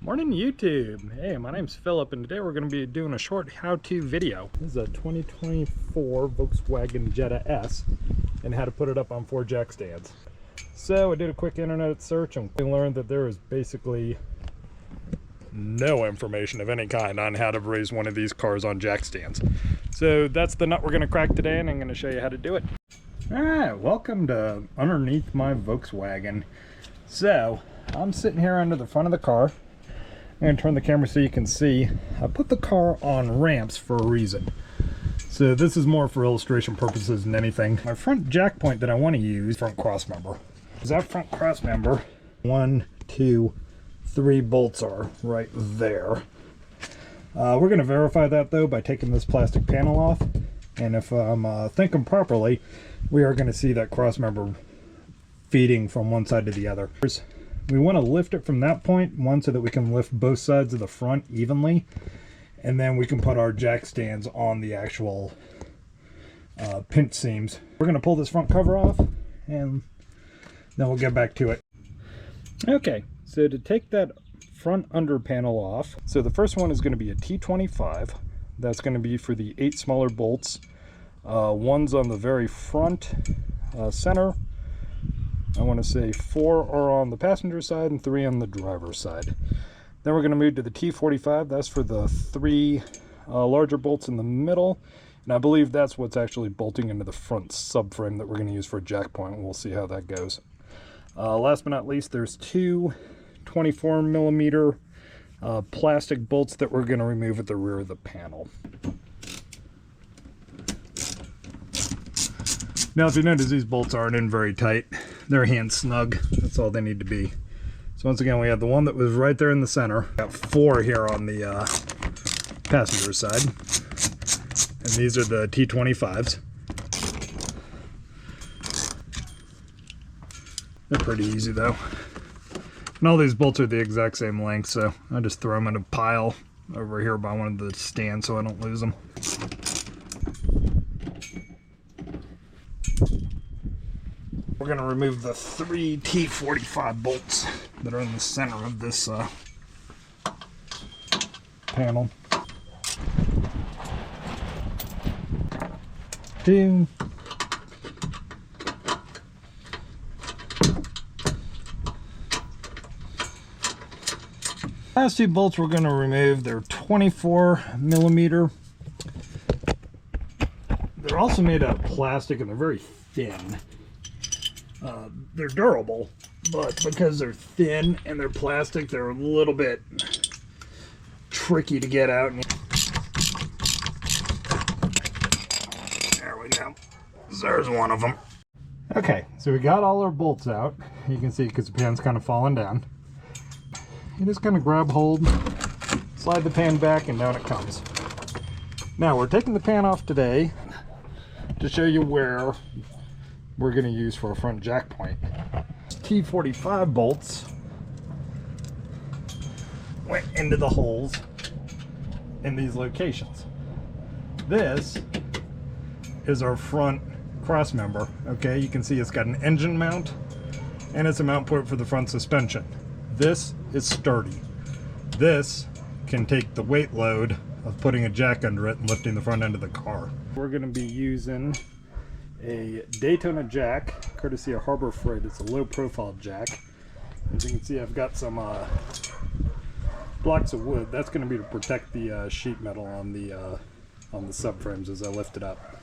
Morning YouTube. Hey, my name's Philip and today we're going to be doing a short how-to video. This is a 2024 Volkswagen Jetta S and how to put it up on 4 jack stands. So I did a quick internet search and we learned that there is basically no information of any kind on how to raise one of these cars on jack stands. So that's the nut we're going to crack today, and I'm going to show you how to do it. Alright, welcome to underneath my Volkswagen. So I'm sitting here under the front of the car. I'm going to turn the camera so you can see. I put the car on ramps for a reason. So this is more for illustration purposes than anything. My front jack point that I want to use, front cross member. Is that front cross member, 1, 2, 3 bolts are right there. We're going to verify that though by taking this plastic panel off. And if I'm thinking properly, we are going to see that cross member feeding from one side to the other. We want to lift it from that point, one, so that we can lift both sides of the front evenly, and then we can put our jack stands on the actual pinch seams. We're going to pull this front cover off and then we'll get back to it. Okay, so to take that front under panel off, so the first one is going to be a T25. That's going to be for the 8 smaller bolts. One's on the very front center. I want to say 4 are on the passenger side and 3 on the driver's side. Then we're going to move to the T45. That's for the 3 larger bolts in the middle. And I believe that's what's actually bolting into the front subframe that we're going to use for a jack point. We'll see how that goes. Last but not least, there's 2 24mm plastic bolts that we're going to remove at the rear of the panel. Now, if you notice, these bolts aren't in very tight. They're hand snug. That's all they need to be. So once again, we have the one that was right there in the center. Got 4 here on the passenger side. And these are the T25s. They're pretty easy though. And all these bolts are the exact same length, so I just throw them in a pile over here by one of the stands so I don't lose them. We're going to remove the 3 T45 bolts that are in the center of this panel. 2. Last 2 bolts we're going to remove. They're 24mm. They're also made out of plastic and they're very thin. They're durable, but because they're thin and they're plastic, they're a little bit tricky to get out. There we go. There's one of them. Okay, so we got all our bolts out. You can see because the pan's kind of falling down. You just kind of grab hold, slide the pan back, and down it comes. Now we're taking the pan off today to show you where we're going to use for a front jack point. T45 bolts went into the holes in these locations. This is our front cross member. Okay, you can see it's got an engine mount and it's a mount point for the front suspension. This is sturdy. This can take the weight load of putting a jack under it and lifting the front end of the car. We're going to be using a Daytona jack, courtesy of Harbor Freight. It's a low profile jack. As you can see, I've got some blocks of wood. That's going to be to protect the sheet metal on the subframes as I lift it up.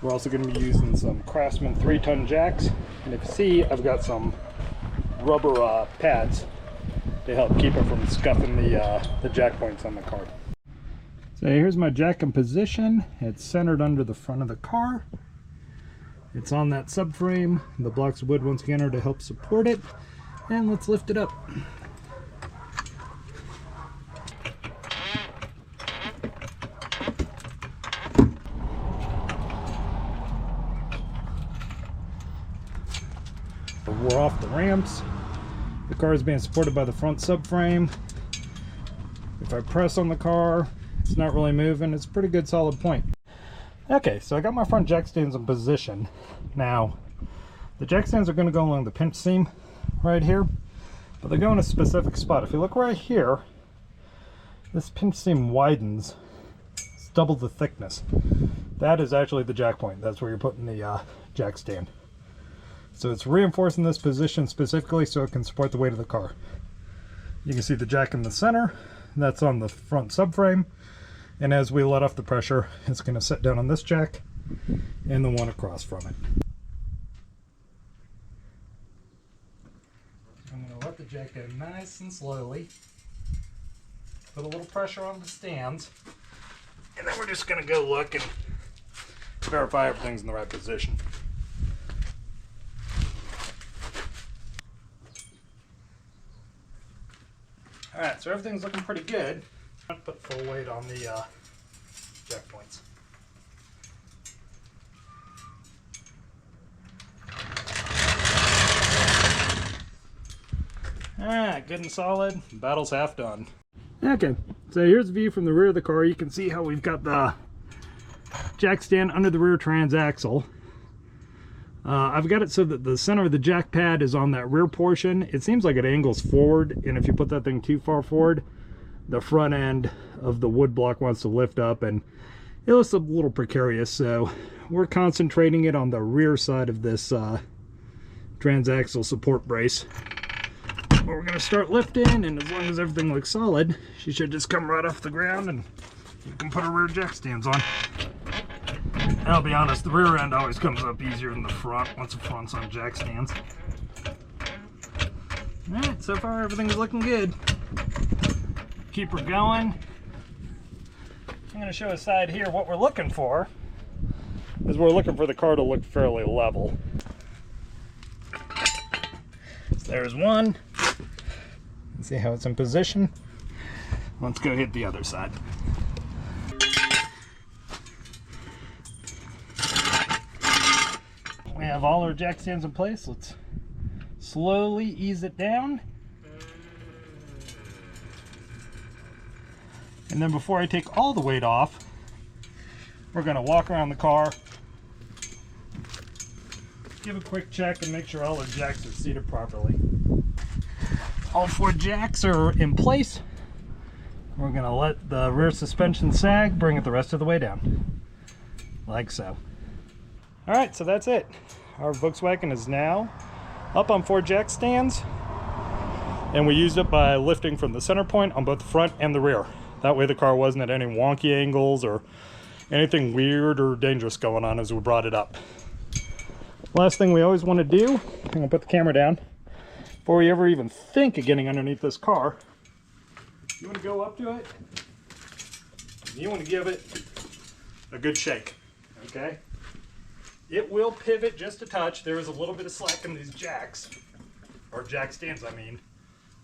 We're also going to be using some Craftsman 3-ton jacks, and if you see, I've got some rubber pads to help keep it from scuffing the jack points on the car. So here's my jack in position. It's centered under the front of the car. It's on that subframe. The blocks of wood once again are to help support it. And let's lift it up. We're off the ramps. The car is being supported by the front subframe. If I press on the car, it's not really moving. It's a pretty good solid point. Okay, so I got my front jack stands in position. Now, the jack stands are going to go along the pinch seam right here, but they go in a specific spot. If you look right here, This pinch seam widens. It's double the thickness. That is actually the jack point. That's where you're putting the jack stand. So it's reinforcing this position specifically so it can support the weight of the car. You can see the jack in the center. That's on the front subframe. And as we let off the pressure, it's going to sit down on this jack and the one across from it. I'm going to let the jack go nice and slowly. Put a little pressure on the stands. And then we're just going to go look and verify everything's in the right position. Alright, so everything's looking pretty good. I'm going to put full weight on the jack points. Alright, good and solid. Battle's half done. Okay, so here's the view from the rear of the car. You can see how we've got the jack stand under the rear transaxle. I've got it so that the center of the jack pad is on that rear portion. It seems like it angles forward, and if you put that thing too far forward, the front end of the wood block wants to lift up, and it looks a little precarious. So we're concentrating it on the rear side of this transaxle support brace. We're going to start lifting, and as long as everything looks solid, she should just come right off the ground, and you can put her rear jack stands on. And I'll be honest, the rear end always comes up easier than the front once the front's on jack stands. Alright, so far everything's looking good. Keep her going. I'm going to show a side here. What we're looking for is we're looking for the car to look fairly level. So there's one. See how it's in position? Let's go hit the other side. We have all our jack stands in place. Let's slowly ease it down. And then before I take all the weight off, we're going to walk around the car, give a quick check and make sure all the jacks are seated properly. All 4 jacks are in place. We're going to let the rear suspension sag, bring it the rest of the way down, like so. Alright, so that's it. Our Volkswagen is now up on 4 jack stands, and we used it by lifting from the center point on both the front and the rear. That way the car wasn't at any wonky angles or anything weird or dangerous going on as we brought it up. Last thing we always want to do, I'm going to put the camera down, before we ever even think of getting underneath this car, you want to go up to it, you want to give it a good shake, okay? It will pivot just a touch. There is a little bit of slack in these jacks, or jack stands I mean,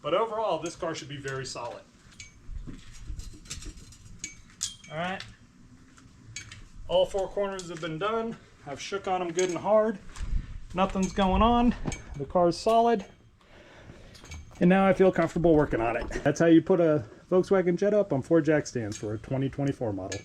but overall this car should be very solid. Alright, all 4 corners have been done. I've shook on them good and hard. Nothing's going on. The car's solid. And now I feel comfortable working on it. That's how you put a Volkswagen Jetta up on 4 jack stands for a 2024 model.